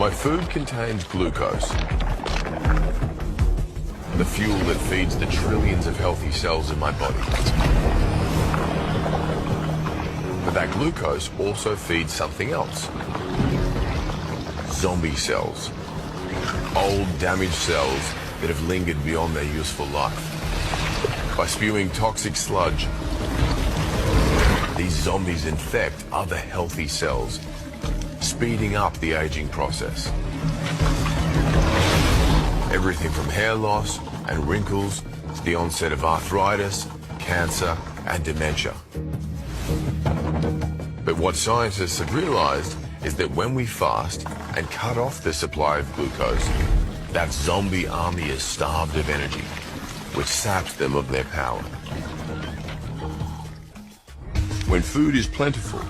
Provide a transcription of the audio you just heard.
My food contains glucose, the fuel that feeds the trillions of healthy cells in my body. But that glucose also feeds something else. Zombie cells. Old, damaged cells that have lingered beyond their useful life. By spewing toxic sludge, these zombies infect other healthy cells, speeding up the aging process. Everything from hair loss and wrinkles to the onset of arthritis, cancer, and dementia. But what scientists have realized is that when we fast and cut off the supply of glucose, that zombie army is starved of energy, which saps them of their power. When food is plentiful,